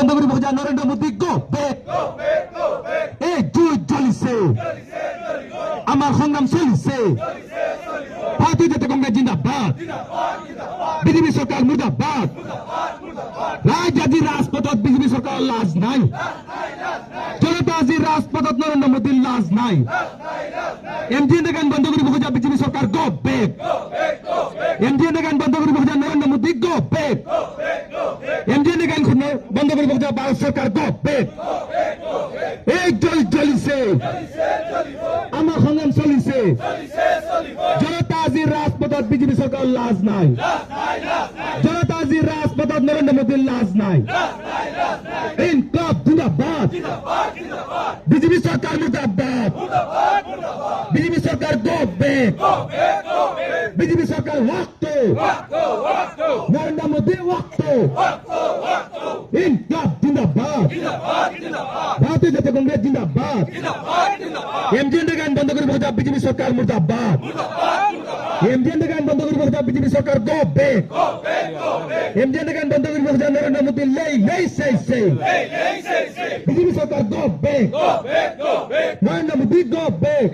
বন্ধ কৰিব খোজা নৰেন্দ্ৰ মোদী গো বেক এই যুঁজ জ্বলিছে আমাৰ সংগ্ৰাম চলিছে ভাৰতীয় জাতীয় কংগ্ৰেছ জিন্দাবাদ বিজেপি চৰকাৰ মুৰ্দাবাদ ৰাজধানী ৰাজপথত বিজেপি চৰকাৰৰ লাজ নাই জনতা আজি ৰাজপথত নৰেন্দ্ৰ মোদীৰ লাজ নাই এমডিএন গান বন্ধ কৰিব খোজা বিজেপি চৰকাৰ গো বেক এমডিএন গান বন্ধ কৰিব খোজা Narendra Modi go back MDN গান বন্ধ কৰিব খোজা ভাৰত চৰকাৰ গো বেক এই জ্বলিছে আমাৰ সংগ্ৰাম চলিছে জনতা আজি ৰাজপথত বিজেপি চৰকাৰৰ লাজ নাই জনতা আজি ৰাজপথত নৰেন্দ্ৰ মোদীৰ লাজ নাই ইনকলাব জিন্দাবাদ বিজেপি চৰকাৰ মুৰ্দাবাদ বিজেপি চৰকাৰ গো বেক বিজেপি চৰকাৰ ওয়াক্তো নরেন্দ্র মোদী ওয়াক্তো ইনকলাব জিন্দাবাদ ভারতীয় জাতীয় কংগ্রেস জিন্দাবাদ এমডিএন গান বন্ধ কৰিব খোজা বিজেপি চৰকাৰ মুৰ্দাবাদ এমডিএন গান বন্ধ কৰিব খোজা বিজেপি চৰকাৰ গো বেক এমডিএন গান বন্ধ কৰিব খোজা নৰেন্দ্ৰ মোদী লেই সেই বিজেপি চৰকাৰ go back Narendra Modi go back